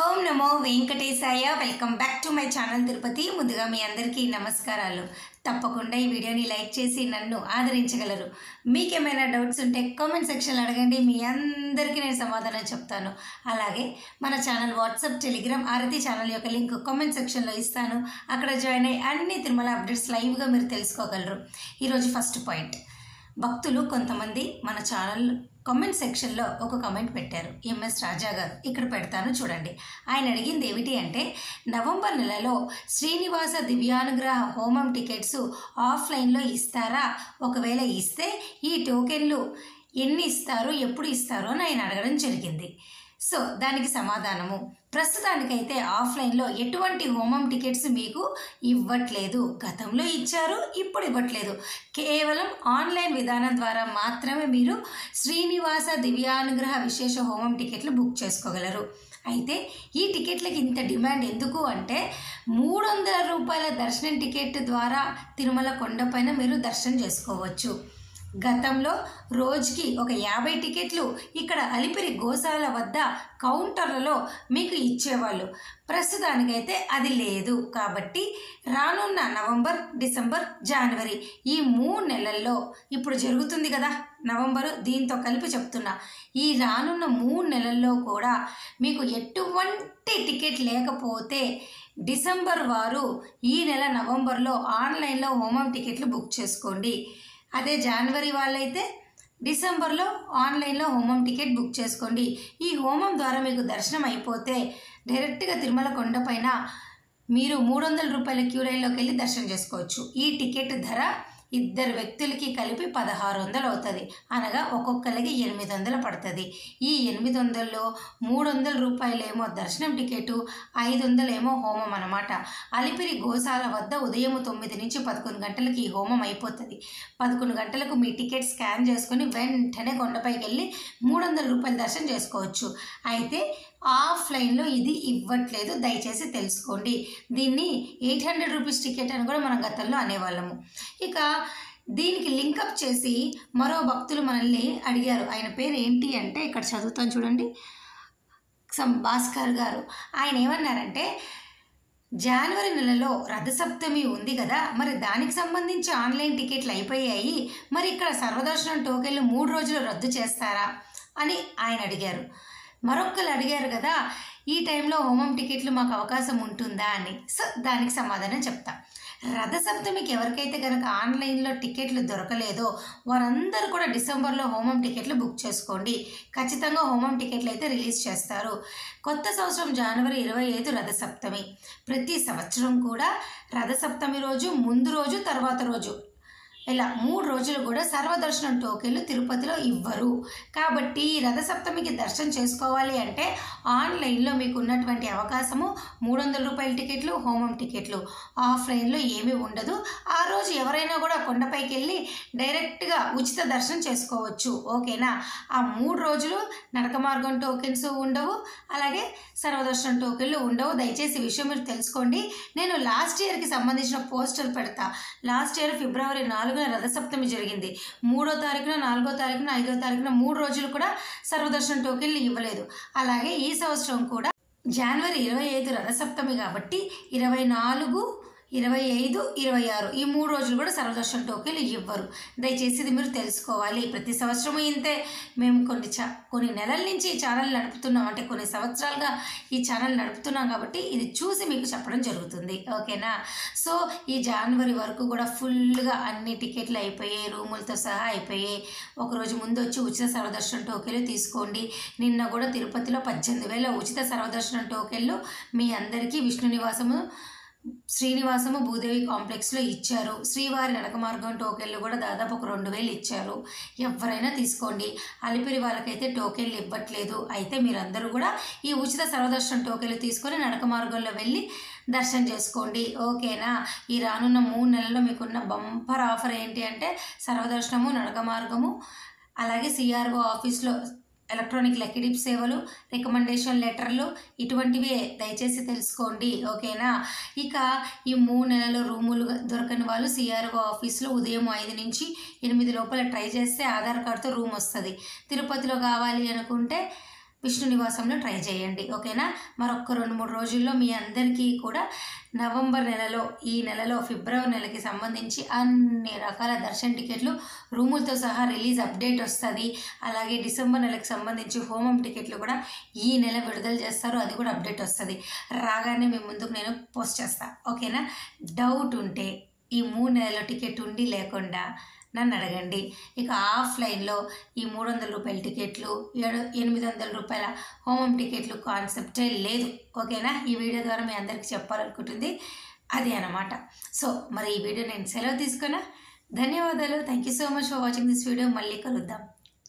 Om Namo Venkatesaya. Welcome back to my channel Tirupati. ముందుగా మీ అందరికీ నమస్కారాలు. తప్పకుండా ఈ వీడియోని లైక్ చేసి నన్ను ఆదరించగలరు. మీకేమైనా డౌట్స్ ఉంటే కామెంట్ సెక్షన్లో అడగండి, మీ అందరికీ నేను సమాధానం చెప్తాను. అలాగే మన ఛానల్ వాట్సాప్, టెలిగ్రామ్, ఆరతి ఛానల్ యొక్క లింక్ కామెంట్ సెక్షన్లో ఇస్తాను. అక్కడ జాయిన్ అయ్యి అన్ని తిరుమల అప్డేట్స్ లైవ్గా మీరు తెలుసుకోగలరు. ఈరోజు ఫస్ట్ పాయింట్, భక్తులు కొంతమంది మన ఛానల్ కామెంట్ సెక్షన్లో ఒక కామెంట్ పెట్టారు. ఎంఎస్ రాజా గారు, ఇక్కడ పెడతాను చూడండి. ఆయన అడిగింది ఏమిటి అంటే, నవంబర్ నెలలో శ్రీనివాస దివ్యానుగ్రహ హోమం టికెట్స్ ఆఫ్లైన్లో ఇస్తారా? ఒకవేళ ఇస్తే ఈ టోకెన్లు ఎన్ని ఇస్తారు, ఎప్పుడు ఇస్తారు అని ఆయన అడగడం జరిగింది. సో దానికి సమాధానము, ప్రస్తుతానికైతే ఆఫ్లైన్లో ఎటువంటి హోమం టికెట్స్ మీకు ఇవ్వట్లేదు. గతంలో ఇచ్చారు, ఇప్పుడు ఇవ్వట్లేదు. కేవలం ఆన్లైన్ విధానం ద్వారా మాత్రమే మీరు శ్రీనివాస దివ్యానుగ్రహ విశేష హోమం టికెట్లు బుక్ చేసుకోగలరు. అయితే ఈ టికెట్లకి ఇంత డిమాండ్ ఎందుకు అంటే, 300 రూపాయల దర్శనం టికెట్ ద్వారా తిరుమల కొండపైన మీరు దర్శనం చేసుకోవచ్చు. గతంలో రోజుకి ఒక 50 టికెట్లు ఇక్కడ అలిపిరి గోశాల వద్ద కౌంటర్లలో మీకు ఇచ్చేవాళ్ళు. ప్రస్తుతానికైతే అది లేదు. కాబట్టి రానున్న నవంబర్, డిసెంబర్, జనవరి ఈ 3 నెలల్లో, ఇప్పుడు జరుగుతుంది కదా నవంబరు, దీంతో కలిపి చెప్తున్నా, ఈ రానున్న 3 నెలల్లో కూడా మీకు ఎటువంటి టికెట్ లేకపోతే డిసెంబర్ వారు ఈ నెల నవంబర్లో ఆన్లైన్లో హోమం టికెట్లు బుక్ చేసుకోండి. అదే జనవరి వాళ్ళైతే డిసెంబర్లో ఆన్లైన్లో హోమం టికెట్ బుక్ చేసుకోండి. ఈ హోమం ద్వారా మీకు దర్శనం అయిపోతే డైరెక్ట్గా తిరుమల కొండపైన మీరు 300 రూపాయల క్యూ లైన్లోకి వెళ్ళి దర్శనం చేసుకోవచ్చు. ఈ టికెట్ ధర ఇద్దరు వ్యక్తులకి కలిపి 1600 అవుతుంది. అనగా ఒక్కొక్కరికి 800 పడుతుంది. ఈ 800లో 300 రూపాయలేమో దర్శనం టికెట్, 500 ఏమో హోమం అన్నమాట. అలిపిరి గోశాల వద్ద ఉదయం 9 నుంచి 11 గంటలకి ఈ హోమం అయిపోతుంది. 11 గంటలకు మీ టికెట్ స్కాన్ చేసుకొని వెంటనే కొండపైకి వెళ్ళి 300 రూపాయల దర్శనం చేసుకోవచ్చు. అయితే ఆఫ్లైన్లో ఇది ఇవ్వట్లేదు, దయచేసి తెలుసుకోండి. దీన్ని 800 రూపీస్ టికెట్ అని కూడా మనం గతంలో అనేవాళ్ళము. ఇక దీనికి లింకప్ చేసి మరో భక్తులు మనల్ని అడిగారు. ఆయన పేరు ఏంటి అంటే, ఇక్కడ చదువుతాను చూడండి, భాస్కర్ గారు. ఆయన ఏమన్నారంటే, జనవరి నెలలో రథసప్తమి ఉంది కదా, మరి దానికి సంబంధించి ఆన్లైన్ టికెట్లు అయిపోయాయి, మరి ఇక్కడ సర్వదర్శనం టోకెన్లు 3 రోజులు రద్దు చేస్తారా అని ఆయన అడిగారు. మరొకరు అడిగారు కదా, ఈ టైంలో హోమం టికెట్లు మాకు అవకాశం ఉంటుందా అని. సో దానికి సమాధానం చెప్తా. రథసప్తమికి ఎవరికైతే కనుక ఆన్లైన్లో టికెట్లు దొరకలేదో వారందరూ కూడా డిసెంబర్లో హోమం టికెట్లు బుక్ చేసుకోండి. ఖచ్చితంగా హోమం టికెట్లు అయితే రిలీజ్ చేస్తారు. కొత్త సంవత్సరం జనవరి 25 రథసప్తమి. ప్రతి సంవత్సరం కూడా రథసప్తమి రోజు, ముందు రోజు, తర్వాత రోజు, ఇలా 3 రోజులు కూడా సర్వదర్శనం టోకెన్లు తిరుపతిలో ఇవ్వరు. కాబట్టి రథసప్తమికి దర్శనం చేసుకోవాలి అంటే ఆన్లైన్లో మీకు ఉన్నటువంటి అవకాశము 300 రూపాయల టికెట్లు, హోమం టికెట్లు. ఆఫ్లైన్లో ఏమీ ఉండదు. ఆ రోజు ఎవరైనా కూడా కొండపైకి వెళ్ళి డైరెక్ట్గా ఉచిత దర్శనం చేసుకోవచ్చు. ఓకేనా? ఆ 3 రోజులు నడక మార్గం టోకెన్స్ ఉండవు, అలాగే సర్వదర్శనం టోకెన్లు ఉండవు. దయచేసి ఈ విషయం మీరు తెలుసుకోండి. నేను లాస్ట్ ఇయర్కి సంబంధించిన పోస్టర్ పెడతా. లాస్ట్ ఇయర్ ఫిబ్రవరి 4 రథసప్తమి జరిగింది. 3వ తారీఖున, 4వ తారీఖున, 5వ తారీఖున 3 రోజులు కూడా సర్వదర్శనం టోకెన్లు ఇవ్వలేదు. అలాగే ఈ సంవత్సరం కూడా జనవరి 25 రథసప్తమి కాబట్టి 24, 25, 26 ఈ 3 రోజులు కూడా సర్వదర్శనం టోకెన్లు ఇవ్వరు. దయచేసి ఇది మీరు తెలుసుకోవాలి. ప్రతి సంవత్సరం ఇంతే. మేము కొన్ని నెలల నుంచి ఈ ఛానల్ నడుపుతున్నాం, అంటే కొన్ని సంవత్సరాలుగా ఈ ఛానల్ నడుపుతున్నాం కాబట్టి ఇది చూసి మీకు చెప్పడం జరుగుతుంది. ఓకేనా? సో ఈ జనవరి వరకు కూడా ఫుల్గా అన్ని టికెట్లు అయిపోయాయి, రూములతో సహా అయిపోయాయి. ఒకరోజు ముందు వచ్చి ఉచిత సర్వదర్శనం టోకెన్లు తీసుకోండి. నిన్న కూడా తిరుపతిలో 18,000 ఉచిత సర్వదర్శనం టోకెన్లు మీ అందరికీ విష్ణు నివాసము, శ్రీనివాసము, భూదేవి కాంప్లెక్స్లో ఇచ్చారు. శ్రీవారి నడక మార్గం టోకెన్లు కూడా దాదాపు ఒక 2,000 ఇచ్చారు. ఎవరైనా తీసుకోండి. అలిపిరి వాళ్ళకైతే టోకెన్లు ఇవ్వట్లేదు. అయితే మీరందరూ కూడా ఈ ఉచిత సర్వదర్శనం టోకెన్లు తీసుకొని నడక మార్గంలో వెళ్ళి దర్శనం చేసుకోండి. ఓకేనా? ఈ రానున్న 3 నెలల్లో మీకున్న బంపర్ ఆఫర్ ఏంటి అంటే, సర్వదర్శనము, నడక మార్గము, అలాగే సిఆర్ఓ ఆఫీస్లో ఎలక్ట్రానిక్ లెక్కిడిప్ సేవలు, రికమెండేషన్ లెటర్లు, ఇటువంటివి దయచేసి తెలుసుకోండి. ఓకేనా? ఇక ఈ 3 నెలల రూములు దొరకని వాళ్ళు సిఆర్ఓ ఆఫీస్లో ఉదయం 5 నుంచి 8 లోపల ట్రై చేస్తే ఆధార్ కార్డుతో రూమ్ వస్తుంది. తిరుపతిలో కావాలి అనుకుంటే విష్ణు నివాసంలో ట్రై చేయండి. ఓకేనా? మరొక 2-3 రోజుల్లో మీ అందరికీ కూడా నవంబర్ నెలలో, ఈ నెలలో ఫిబ్రవరి నెలకి సంబంధించి అన్ని రకాల దర్శన టికెట్లు రూములతో సహా రిలీజ్ అప్డేట్ వస్తుంది. అలాగే డిసెంబర్ నెలకు సంబంధించి హోమం టికెట్లు కూడా ఈ నెల విడుదల చేస్తారు, అది కూడా అప్డేట్ వస్తుంది. రాగానే మీ ముందుకు నేను పోస్ట్ చేస్తాను. ఓకేనా? డౌట్ ఉంటే ఈ 3 నెలల టికెట్ ఉండి లేకుండా నన్ను అడగండి. ఇక ఆఫ్లైన్లో ఈ 300 రూపాయల టికెట్లు, 800 రూపాయల హోమం టికెట్లు కాన్సెప్టే లేదు. ఓకేనా? ఈ వీడియో ద్వారా మీ అందరికీ చెప్పాలనుకుంటుంది అదే అన్నమాట. సో మరి ఈ వీడియో నేను సెలవు తీసుకున్నా. ధన్యవాదాలు. Thank you so much for watching this video. మళ్ళీ కలుద్దాం.